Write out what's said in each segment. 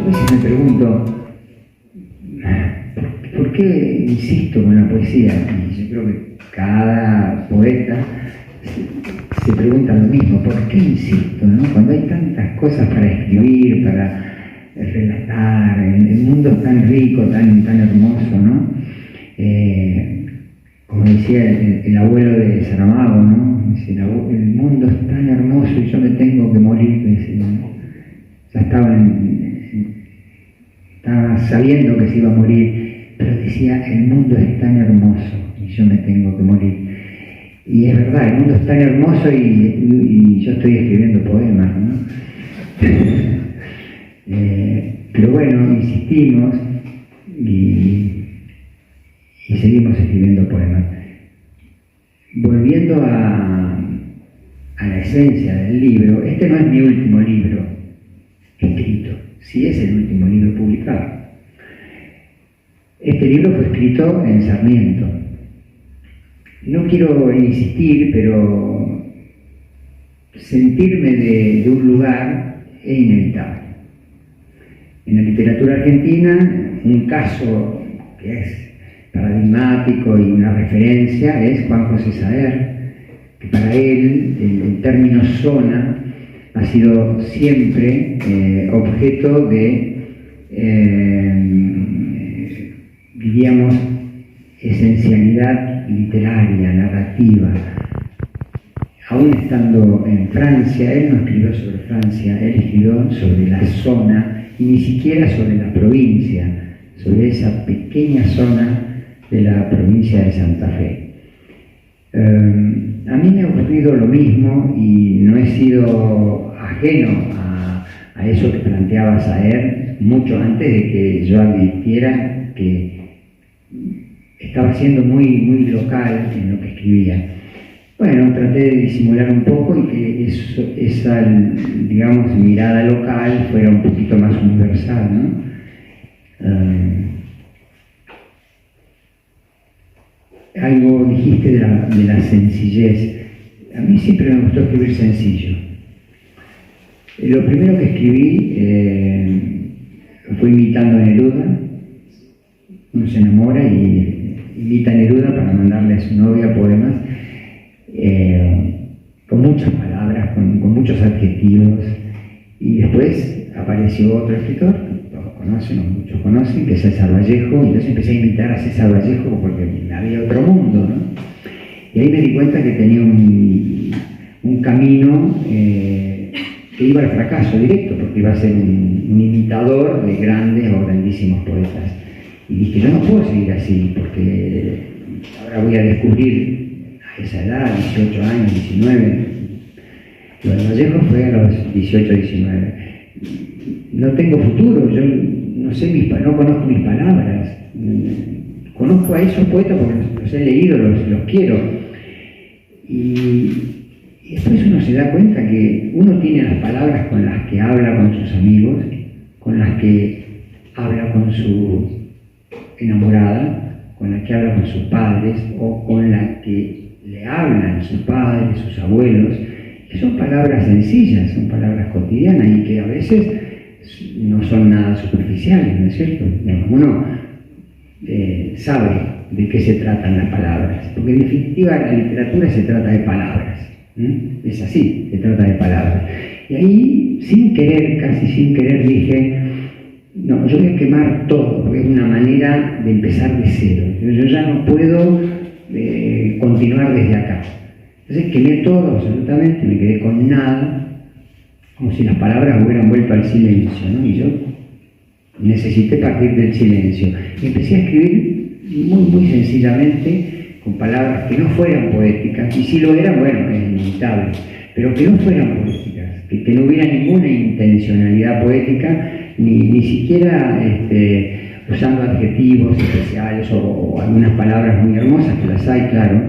a veces me pregunto, ¿por qué insisto con la poesía? Y yo creo que cada poeta se pregunta lo mismo, ¿por qué insisto, no? Cuando hay tantas cosas para escribir, para relatar, el mundo es tan rico, tan hermoso, ¿no? Como decía el abuelo de Saramago, ¿no? Dice, el mundo es tan hermoso y yo me tengo que morir, decía, ¿no? Ya estaba sabiendo que se iba a morir, pero decía, el mundo es tan hermoso y yo me tengo que morir. Y es verdad, el mundo es tan hermoso y yo estoy escribiendo poemas, ¿no? Pero bueno, insistimos y seguimos escribiendo poemas. Volviendo a la esencia del libro, este no es mi último libro escrito, sí es el último libro publicado. Este libro fue escrito en Sarmiento. No quiero insistir, pero sentirme de un lugar es inevitable. En la literatura argentina, un caso que es paradigmático y una referencia es Juan José Saer, que para él el término zona ha sido siempre objeto de, diríamos, esencialidad literaria, narrativa. Aún estando en Francia, él no escribió sobre Francia, él escribió sobre la zona y ni siquiera sobre la provincia, sobre esa pequeña zona de la provincia de Santa Fe. A mí me ha ocurrido lo mismo y no he sido ajeno a eso que planteaba Saer mucho antes de que yo advirtiera que estaba siendo muy local en lo que escribía. Bueno, traté de disimular un poco y que esa, digamos, mirada local fuera un poquito más universal, ¿no? Algo dijiste de la sencillez. A mí siempre me gustó escribir sencillo. Lo primero que escribí fue imitando a Neruda. Uno se enamora y imita a Neruda para mandarle a su novia poemas con muchas palabras, con muchos adjetivos. Y después apareció otro escritor, que todos conocen, o muchos conocen, que es César Vallejo, y entonces empecé a imitar a César Vallejo porque había otro mundo, ¿no? Y ahí me di cuenta que tenía un camino que iba al fracaso directo, porque iba a ser un imitador de grandes o grandísimos poetas. Y dije, yo no puedo seguir así, porque ahora voy a descubrir a esa edad, 18 años, 19. Lo de Vallejo fue a los 18, 19. No tengo futuro, yo no sé no conozco mis palabras. Conozco a esos poetas porque los he leído, los quiero. Y después uno se da cuenta que uno tiene las palabras con las que habla con sus amigos, con las que habla con su enamorada, con las que habla con sus padres o con las que le hablan sus padres, sus abuelos, que son palabras sencillas, son palabras cotidianas y que a veces no son nada superficiales, ¿no es cierto? Uno sabe de qué se tratan las palabras, porque en definitiva la literatura se trata de palabras, es así, se trata de palabras. Y ahí, sin querer, casi sin querer, dije, no, yo voy a quemar todo, porque es una manera de empezar de cero. Yo ya no puedo continuar desde acá. Entonces quemé todo absolutamente, me quedé con nada, como si las palabras hubieran vuelto al silencio, ¿no? Y yo necesité partir del silencio. Y empecé a escribir muy sencillamente, con palabras que no fueran poéticas, y si lo eran, bueno, es inevitable, pero que no fueran poéticas, que no hubiera ninguna intencionalidad poética, ni siquiera usando adjetivos especiales o algunas palabras muy hermosas, que las hay, claro,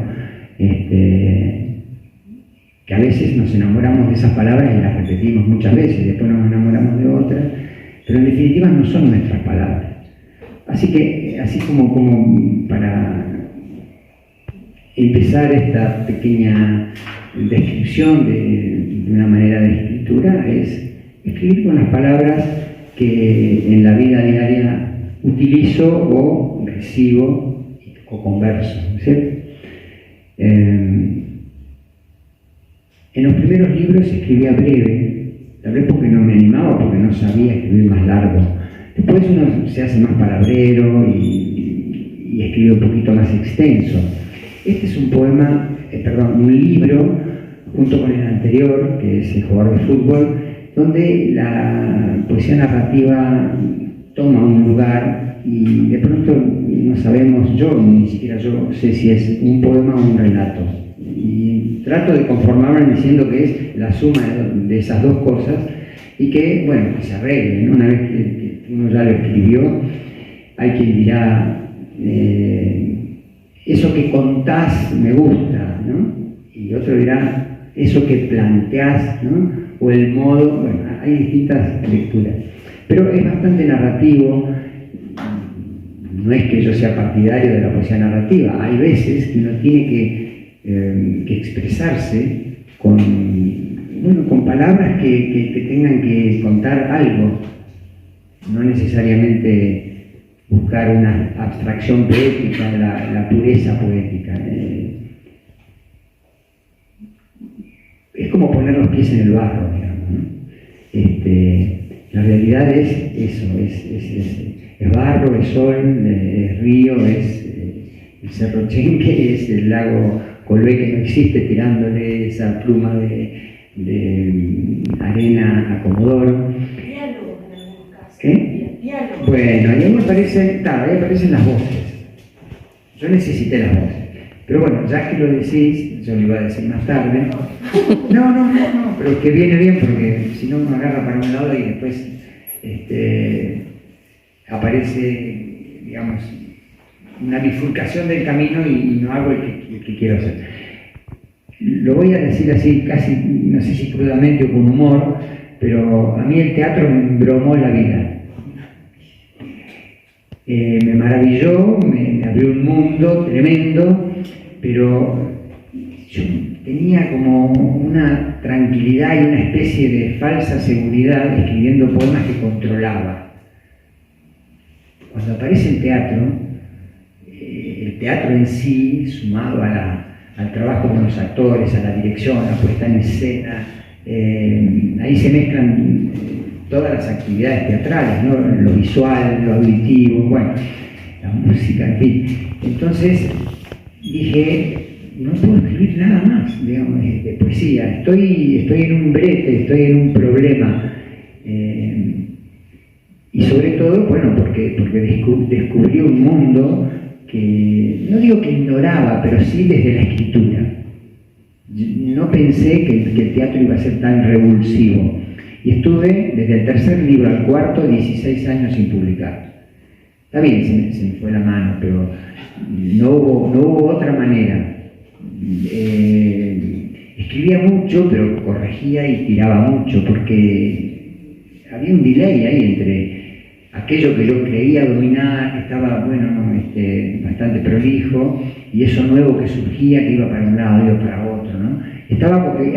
que a veces nos enamoramos de esas palabras y las repetimos muchas veces, después nos enamoramos de otras, pero en definitiva no son nuestras palabras. Así que, así como para empezar esta pequeña descripción de una manera de escritura, es escribir con las palabras que en la vida diaria utilizo o recibo o converso, ¿cierto? En los primeros libros escribía breve, tal vez porque no me animaba, porque no sabía escribir más largo. Después uno se hace más palabrero y escribe un poquito más extenso. Este es un poema, un libro, junto con el anterior, que es El jugador de fútbol, donde la poesía narrativa toma un lugar y de pronto no sabemos, ni siquiera yo sé si es un poema o un relato. Y trato de conformarme diciendo que es la suma de esas dos cosas y que, bueno, que se arregle, ¿no? Una vez que uno ya lo escribió, hay quien dirá, eso que contás me gusta, ¿no? Y otro dirá, eso que planteás, ¿no? O el modo, bueno, hay distintas lecturas. Pero es bastante narrativo. No es que yo sea partidario de la poesía narrativa, hay veces que uno tiene que expresarse con palabras que tengan que contar algo, no necesariamente buscar una abstracción poética, la pureza poética. Es como poner los pies en el barro, digamos, ¿no? La realidad es eso, es barro, es sol, es río, es el Cerro Chenque, es el lago Colvé que no existe, tirándole esa pluma de arena a Comodoro. Diálogo en algunos casos. ¿Qué? Diálogo. Bueno, ahí aparecen las voces. Yo necesité las voces. Pero bueno, ya que lo decís, yo lo iba a decir más tarde. No, pero que viene bien porque si no uno agarra para un lado y después aparece, digamos, una bifurcación del camino y no hago el que quiero hacer. Lo voy a decir así, casi, no sé si crudamente o con humor, pero a mí el teatro me embromó la vida. Me maravilló, me abrió un mundo tremendo, pero yo tenía como una tranquilidad y una especie de falsa seguridad escribiendo poemas que controlaba. Cuando aparece el teatro en sí, sumado al trabajo con los actores, a la dirección, a la puesta en escena, ahí se mezclan todas las actividades teatrales, ¿no? Lo visual, lo auditivo, bueno, la música, en fin. Entonces dije, no puedo escribir nada más, digamos, de poesía. Estoy en un brete, estoy en un problema. Y sobre todo, bueno, porque descubrí un mundo que, no digo que ignoraba, pero sí desde la escritura. No pensé que el teatro iba a ser tan revulsivo. Y estuve desde el tercer libro al cuarto 16 años sin publicar. Está bien, se me fue la mano, pero no hubo otra manera. Escribía mucho, pero corregía y tiraba mucho, porque había un delay ahí entre aquello que yo creía dominar, que estaba, bastante prolijo, y eso nuevo que surgía, que iba para un lado, iba para otro, ¿no?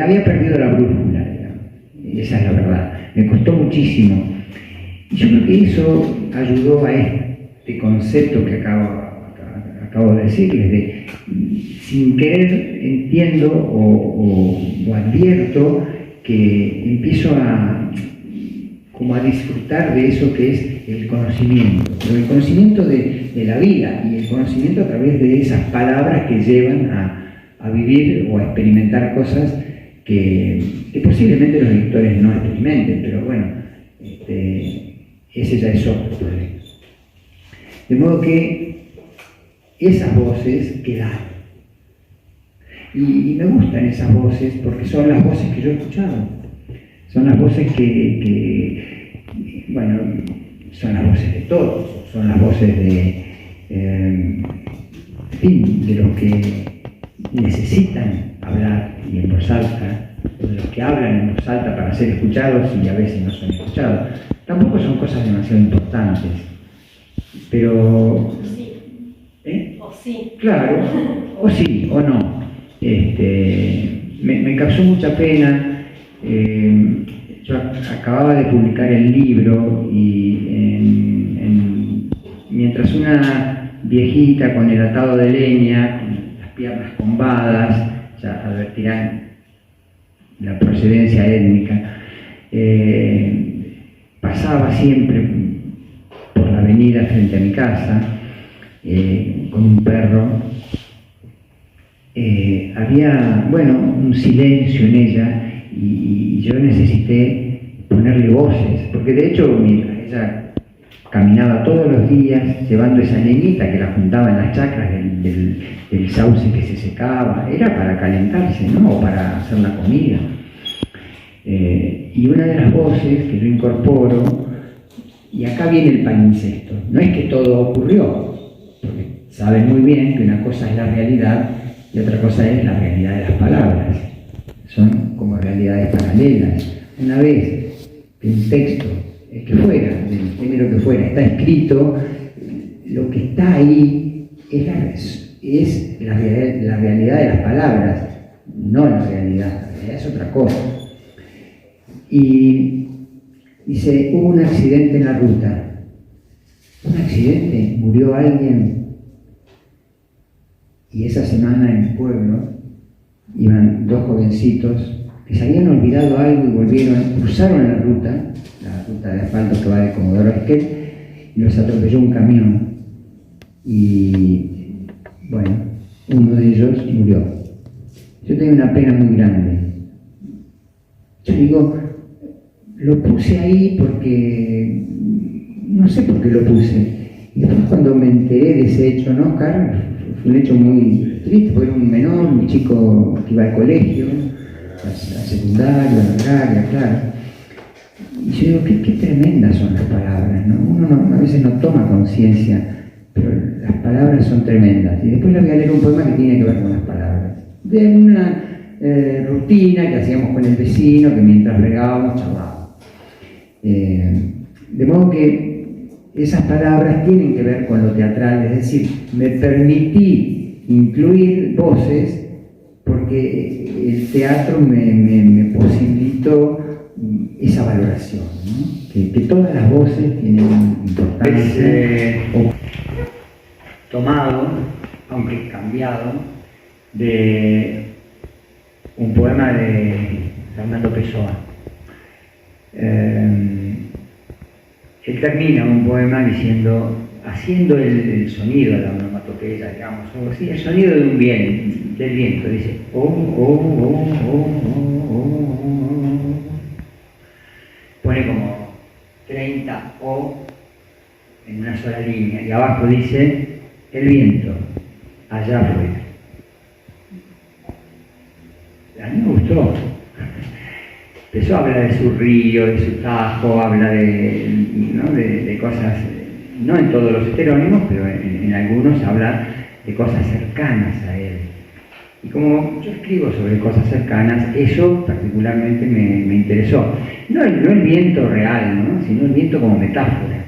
Había perdido la brújula, digamos. Esa es la verdad. Me costó muchísimo. Y yo creo que eso ayudó a este concepto que acabo de decirles, de sin querer entiendo o advierto que empiezo a disfrutar de eso que es el conocimiento, pero el conocimiento de la vida y el conocimiento a través de esas palabras que llevan a vivir o a experimentar cosas que posiblemente los lectores no experimenten, pero bueno, ese ya es otro problema. De modo que esas voces quedaron. Y me gustan esas voces porque son las voces que yo he escuchado. Son las voces son las voces de todos, son las voces de los que necesitan hablar y en voz alta, de los que hablan en voz alta para ser escuchados y a veces no son escuchados. Tampoco son cosas demasiado importantes, pero... Sí. O sí. Claro, o sí, o no. Me causó mucha pena. yo acababa de publicar el libro y mientras una viejita con el atado de leña, con las piernas combadas, ya advertirán la procedencia étnica, pasaba siempre por la avenida frente a mi casa con un perro. Había, bueno, un silencio en ella y yo necesité ponerle voces, porque de hecho mientras ella caminaba todos los días llevando esa leñita que la juntaba en las chacras del sauce que se secaba, era para calentarse, ¿no? O para hacer la comida. Y una de las voces que yo incorporo, y acá viene el palincesto, no es que todo ocurrió, porque saben muy bien que una cosa es la realidad y otra cosa es la realidad de las palabras. Son como realidades paralelas. Una vez que un texto, que fuera, del género que fuera, está escrito, lo que está ahí es la realidad de las palabras, no la realidad es otra cosa. Y dice, hubo un accidente en la ruta. ¿Un accidente? ¿Murió alguien? Y esa semana en el pueblo iban dos jovencitos que se habían olvidado algo y volvieron, cruzaron la ruta de asfalto que va de Comodoro Esquel, y los atropelló un camión. Y bueno, uno de ellos murió. Yo tengo una pena muy grande. Yo digo, lo puse ahí porque no sé por qué lo puse. Y después cuando me enteré de ese hecho en Oscar, fue un hecho muy triste, porque era un menor, un chico que iba al colegio, a secundaria, a agraria, claro. Y yo digo, qué tremendas son las palabras, ¿no? Uno a veces no toma conciencia, pero las palabras son tremendas. Y después le voy a leer un poema que tiene que ver con las palabras. De una rutina que hacíamos con el vecino, que mientras regábamos charlábamos. De modo que esas palabras tienen que ver con lo teatral, es decir, me permití incluir voces porque el teatro me posibilitó esa valoración, ¿no? Que todas las voces tienen importancia. Tomado, aunque cambiado, de un poema de Fernando Pessoa. Él termina un poema diciendo, haciendo el sonido, la onomatopeya, digamos, o así, el sonido de un del viento, dice, oh, oh, oh, oh, oh, oh, oh. Pone como 30 O en una sola línea, y abajo dice, el viento, allá afuera. A mí me gustó. Eso habla de su río, de su tajo, habla de cosas, no en todos los heterónimos, pero en algunos habla de cosas cercanas a él. Y como yo escribo sobre cosas cercanas, eso particularmente me interesó. No el viento real, ¿no? Sino el viento como metáfora.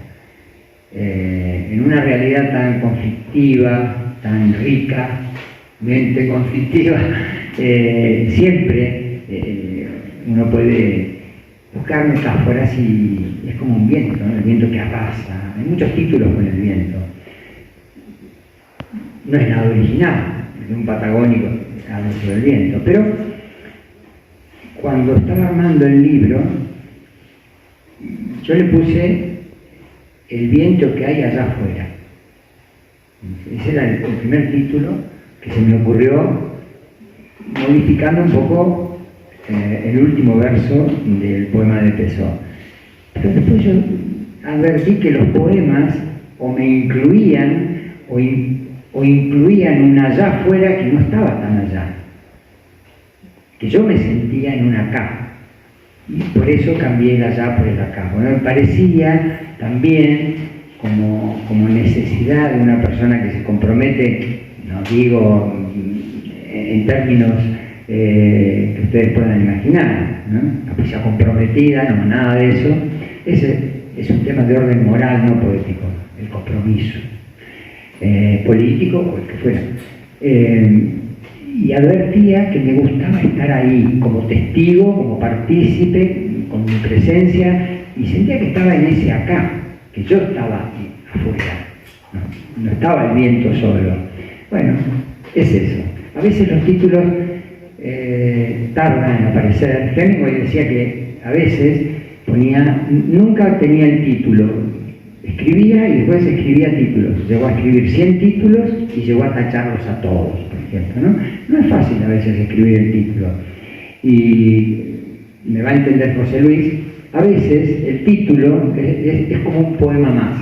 En una realidad tan conflictiva, tan rica, mente conflictiva, siempre uno puede buscar metáforas y es como un viento, ¿no? El viento que arrasa. Hay muchos títulos con el viento. No es nada original, es un patagónico habla sobre el viento, pero cuando estaba armando el libro, yo le puse el viento que hay allá afuera. Ese era el primer título que se me ocurrió, modificando un poco el último verso del poema de Pessoa. Pero después yo advertí que los poemas o me incluían o incluían un allá afuera que no estaba tan allá, que yo me sentía en un acá, y por eso cambié el allá por el acá. Bueno, me parecía también como necesidad de una persona que se compromete, no digo en términos que ustedes puedan imaginar, ¿no? Una persona comprometida, no, nada de eso. Ese es un tema de orden moral, no poético, el compromiso. Político o el que fuera, y advertía que me gustaba estar ahí como testigo, como partícipe, con mi presencia, y sentía que estaba en ese acá, que yo estaba afuera, no estaba el viento solo. Bueno, es eso. A veces los títulos tardan en aparecer. Hemingway decía que a veces nunca tenía el título, escribía y después escribía títulos. Llegó a escribir 100 títulos y llegó a tacharlos a todos, por ejemplo, ¿no? No es fácil a veces escribir el título. Y me va a entender José Luis, a veces el título es como un poema más,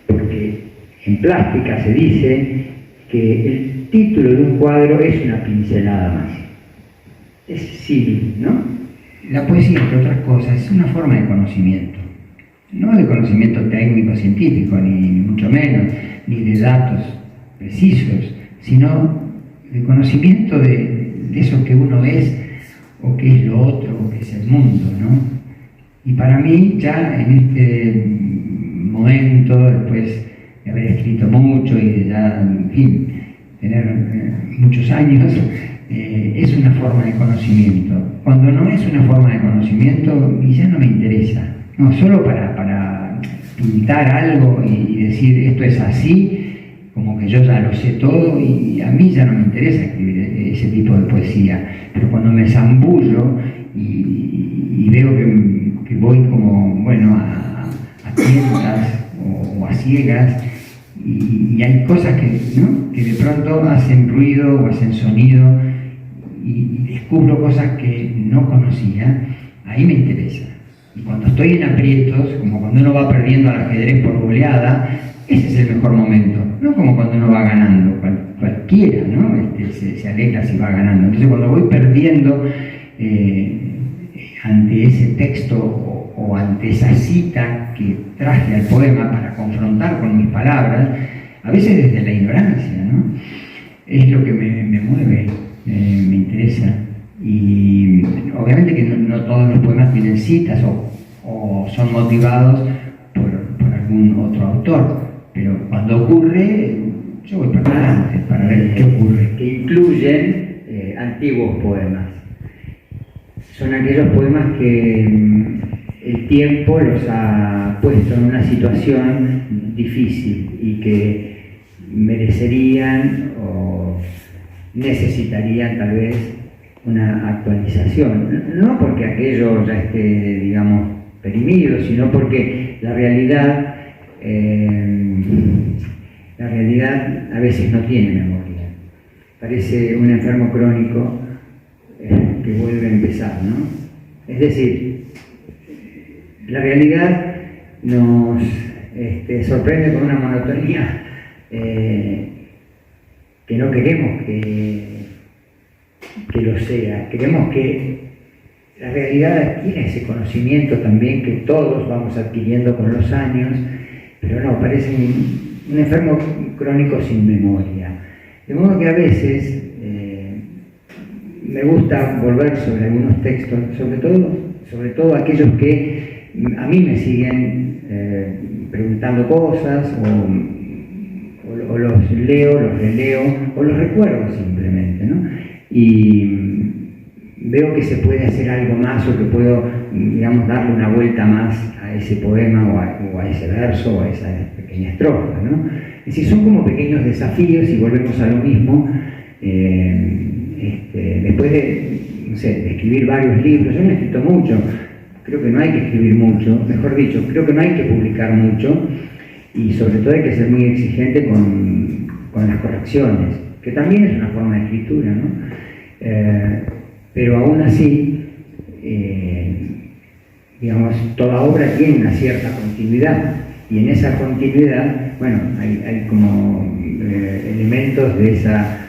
porque en plástica se dice que el título de un cuadro es una pincelada más. Es símil, ¿no? La poesía, entre otras cosas, es una forma de conocimiento. No de conocimiento técnico, científico, ni mucho menos, ni de datos precisos, sino de conocimiento de eso que uno es, o que es lo otro, o que es el mundo, ¿no? Y para mí, ya en este momento, después de haber escrito mucho y de ya, en fin, tener muchos años, es una forma de conocimiento. Cuando no es una forma de conocimiento, ya no me interesa. No, solo para pintar algo y decir esto es así, como que yo ya lo sé todo, y a mí ya no me interesa escribir ese tipo de poesía. Pero cuando me zambullo y veo que voy como, bueno, a tientas o a ciegas, y hay cosas que de pronto hacen ruido o hacen sonido, y descubro cosas que no conocía, ahí me interesa. Y cuando estoy en aprietos, como cuando uno va perdiendo al ajedrez por goleada, ese es el mejor momento, no como cuando uno va ganando, cualquiera, ¿no? Se alegra si va ganando. Entonces cuando voy perdiendo ante ese texto o ante esa cita que traje al poema para confrontar con mis palabras, a veces desde la ignorancia, ¿no? Es lo que me mueve, me interesa. Y obviamente que no todos los poemas tienen citas o son motivados por algún otro autor, pero cuando ocurre, yo voy para adelante para ver qué ocurre. Que incluyen antiguos poemas. Son aquellos poemas que el tiempo los ha puesto en una situación difícil y que merecerían o necesitarían tal vez una actualización. No porque aquello ya esté, digamos, perimido, sino porque la realidad a veces no tiene memoria. Parece un enfermo crónico que vuelve a empezar, ¿no? Es decir, la realidad nos sorprende con una monotonía que no queremos que lo sea. Queremos que la realidad adquiera ese conocimiento también que todos vamos adquiriendo con los años, pero no, parece un enfermo crónico sin memoria. De modo que a veces me gusta volver sobre algunos textos, sobre todo aquellos que a mí me siguen preguntando cosas, o los leo, los releo, o los recuerdo simplemente, ¿no? Y veo que se puede hacer algo más, o que puedo, digamos, darle una vuelta más a ese poema o a ese verso o a esa pequeña estrofa, ¿no? Es decir, son como pequeños desafíos y volvemos a lo mismo. Después de escribir varios libros, yo no he escrito mucho, creo que no hay que escribir mucho, mejor dicho, creo que no hay que publicar mucho, y sobre todo hay que ser muy exigente con las correcciones, que también es una forma de escritura, ¿no? Pero aún así, digamos, toda obra tiene una cierta continuidad, y en esa continuidad, bueno, hay como elementos de esa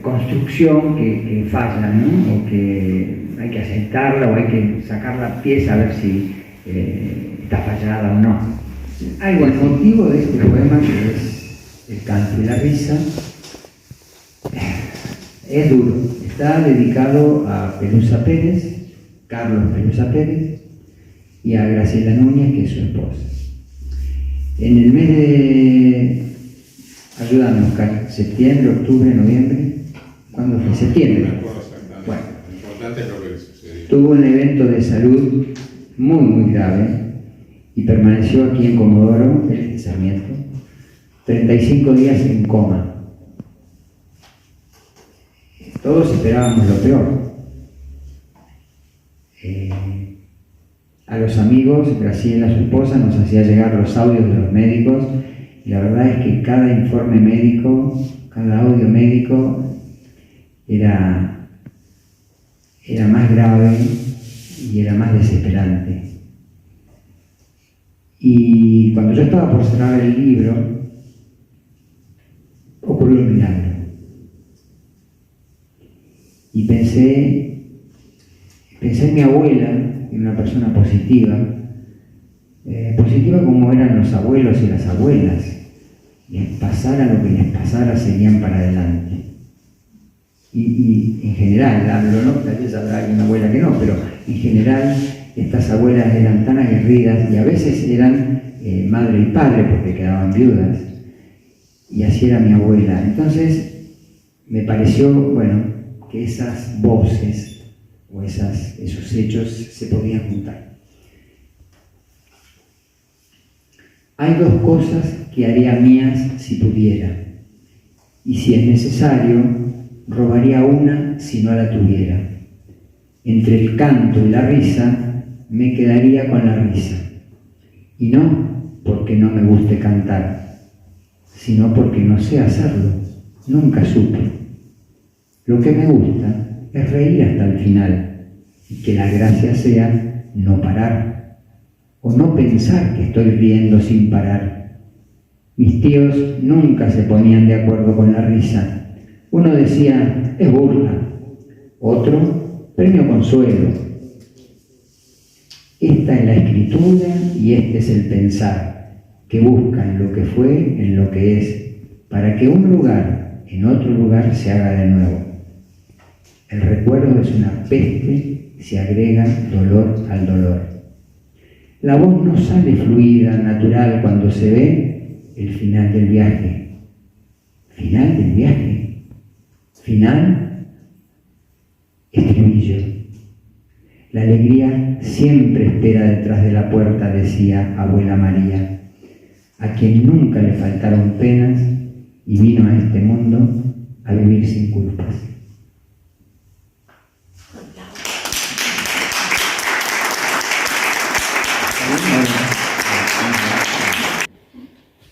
construcción que fallan, ¿no? O que hay que aceptarla, o hay que sacar la pieza a ver si está fallada o no. Algo el motivo de este poema, que es El canto y la risa, es duro. Está dedicado a Pelusa Pérez, Carlos Pelusa Pérez, y a Graciela Núñez, que es su esposa. En el mes de, ayúdame Oscar, septiembre, octubre, noviembre, ¿cuándo fue? Septiembre. Bueno, tuvo un evento de salud muy, muy grave, y permaneció aquí en Comodoro, el Sarmiento, 35 días en coma. Todos esperábamos lo peor. A los amigos, Graciela, su esposa, nos hacía llegar los audios de los médicos, y la verdad es que cada informe médico, cada audio médico era más grave y era más desesperante. Y cuando yo estaba por cerrar el libro, ocurrió un milagro. Y pensé en mi abuela, en una persona positiva, positiva como eran los abuelos y las abuelas. Les pasara lo que les pasara, seguían para adelante. Y en general, hablo, ¿no? Tal vez habrá alguna abuela que no, pero en general estas abuelas eran tan aguerridas y a veces eran madre y padre porque quedaban viudas. Y así era mi abuela. Entonces me pareció, bueno, que esas voces o esos hechos se podían juntar. Hay dos cosas que haría mías si pudiera, y si es necesario, robaría una si no la tuviera. Entre el canto y la risa, me quedaría con la risa. Y no porque no me guste cantar, sino porque no sé hacerlo. Nunca supe. Lo que me gusta es reír hasta el final, y que la gracia sea no parar, o no pensar que estoy riendo sin parar. Mis tíos nunca se ponían de acuerdo con la risa. Uno decía, es burla. Otro, premio consuelo. Esta es la escritura y este es el pensar, que busca en lo que fue, en lo que es, para que un lugar en otro lugar se haga de nuevo. El recuerdo es una peste, se agrega dolor al dolor. La voz no sale fluida, natural, cuando se ve el final del viaje. ¿Final del viaje? ¿Final? Estribillo. La alegría siempre espera detrás de la puerta, decía abuela María, a quien nunca le faltaron penas y vino a este mundo a vivir sin culpas.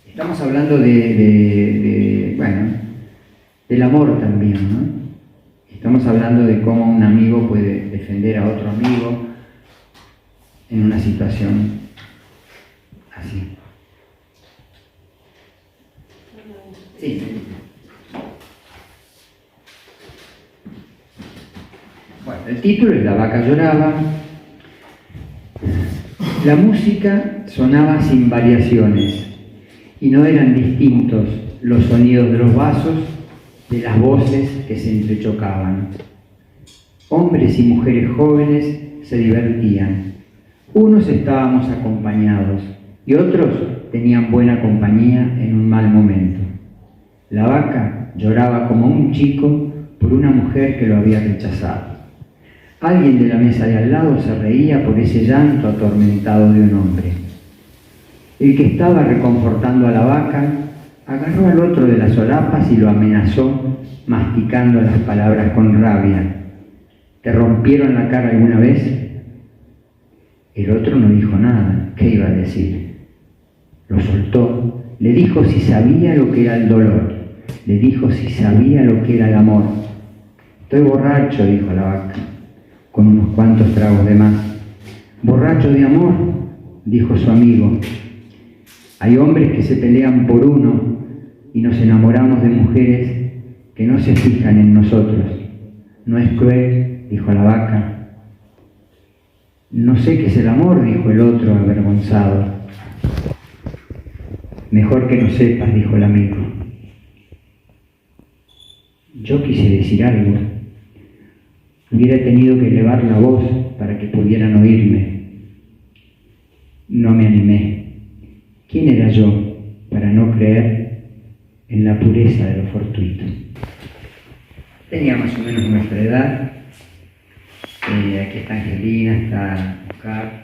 Estamos hablando bueno, del amor también, ¿no? Estamos hablando de cómo un amigo puede defender a otro amigo en una situación así. Sí. Bueno, el título es La vaca lloraba. La música sonaba sin variaciones y no eran distintos los sonidos de los vasos de las voces que se entrechocaban. Hombres y mujeres jóvenes se divertían. Unos estábamos acompañados y otros tenían buena compañía en un mal momento. La vaca lloraba como un chico por una mujer que lo había rechazado. Alguien de la mesa de al lado se reía por ese llanto atormentado de un hombre. El que estaba reconfortando a la vaca agarró al otro de las solapas y lo amenazó, masticando las palabras con rabia. ¿Te rompieron la cara alguna vez? El otro no dijo nada. ¿Qué iba a decir? Lo soltó. Le dijo si sabía lo que era el dolor. Le dijo si sabía lo que era el amor. Estoy borracho, dijo la vaca, con unos cuantos tragos de más. Borracho de amor, dijo su amigo. Hay hombres que se pelean por uno y nos enamoramos de mujeres que no se fijan en nosotros. No es cruel, dijo la vaca. No sé qué es el amor, dijo el otro avergonzado. Mejor que no sepas, dijo el amigo. Yo quise decir algo. Hubiera tenido que elevar la voz para que pudieran oírme. No me animé. ¿Quién era yo para no creer en la pureza de lo fortuito? Tenía más o menos nuestra edad. Aquí está Angelina, está Oscar,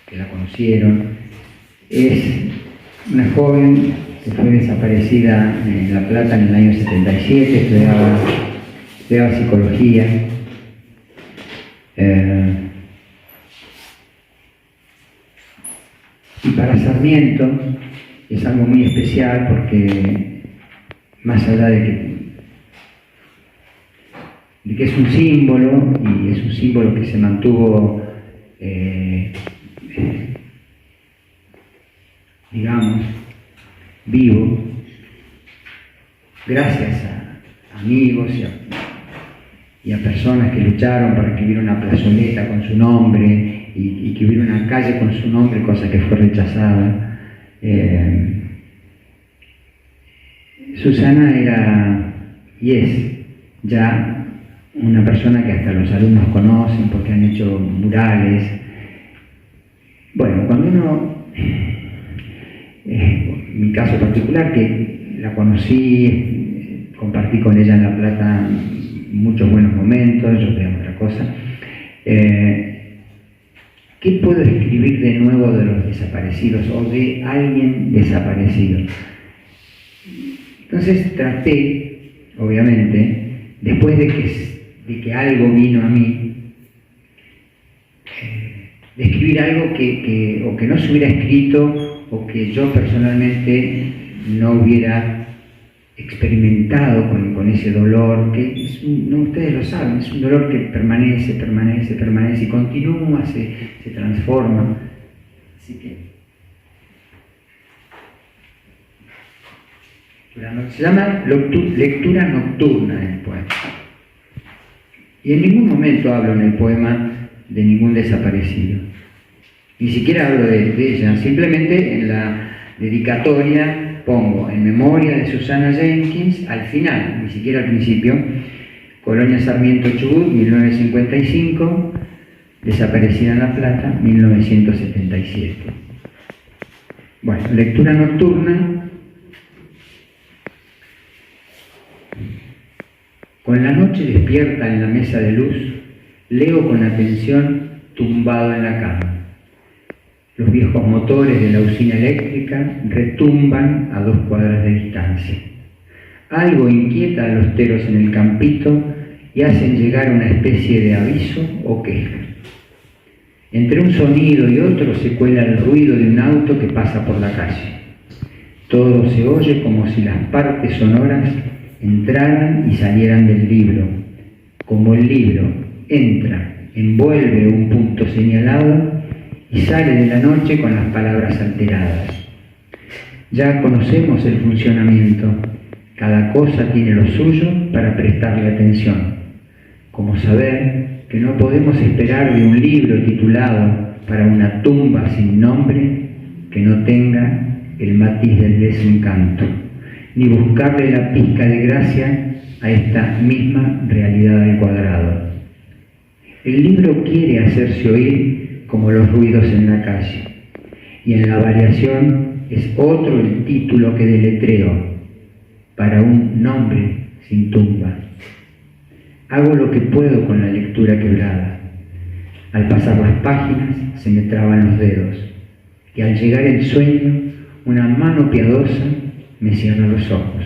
que la conocieron. Es una joven que fue desaparecida en La Plata en el año 77, estudiaba psicología. Y para Sarmiento es algo muy especial porque, más allá de que es un símbolo, y es un símbolo que se mantuvo, digamos, vivo, gracias a amigos y a personas que lucharon para que hubiera una plazoleta con su nombre y que hubiera una calle con su nombre, cosa que fue rechazada. Susana era y es ya una persona que hasta los alumnos conocen porque han hecho murales. Bueno, cuando uno, en mi caso particular, que la conocí, compartí con ella en La Plata muchos buenos momentos, yo veo otra cosa. ¿Qué puedo escribir de nuevo de los desaparecidos o de alguien desaparecido? Entonces traté, obviamente, después de que algo vino a mí, de escribir algo o que no se hubiera escrito o que yo personalmente no hubiera experimentado con ese dolor, que no, ustedes lo saben, es un dolor que permanece y continúa, se transforma. Así que se llama lectura nocturna del poema. Y en ningún momento hablo en el poema de ningún desaparecido. Ni siquiera hablo de ella, simplemente en la dedicatoria pongo en memoria de Susana Jenkins, al final, ni siquiera al principio, Colonia Sarmiento Chubut, 1955, desaparecida en La Plata, 1977. Bueno, lectura nocturna. Con la noche despierta en la mesa de luz, leo con atención tumbado en la cama. Los viejos motores de la usina eléctrica retumban a 2 cuadras de distancia. Algo inquieta a los teros en el campito y hacen llegar una especie de aviso o queja. Entre un sonido y otro se cuela el ruido de un auto que pasa por la calle. Todo se oye como si las partes sonoras entraran y salieran del libro, como el libro entra, envuelve un punto señalado y sale de la noche con las palabras alteradas. Ya conocemos el funcionamiento, cada cosa tiene lo suyo para prestarle atención, como saber que no podemos esperar de un libro titulado Para una tumba sin nombre que no tenga el matiz del desencanto, ni buscarle la pizca de gracia a esta misma realidad al cuadrado. El libro quiere hacerse oír como los ruidos en la calle, y en la variación es otro el título que deletreo, para un nombre sin tumba. Hago lo que puedo con la lectura quebrada. Al pasar las páginas se me traban los dedos, y al llegar el sueño, una mano piadosa me cierra los ojos.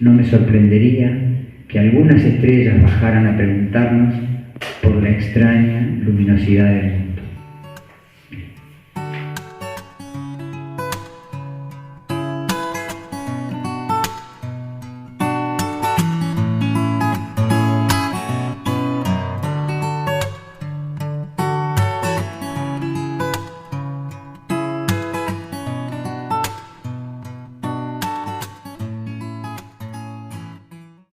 No me sorprendería que algunas estrellas bajaran a preguntarnos por la extraña luminosidad del mundo.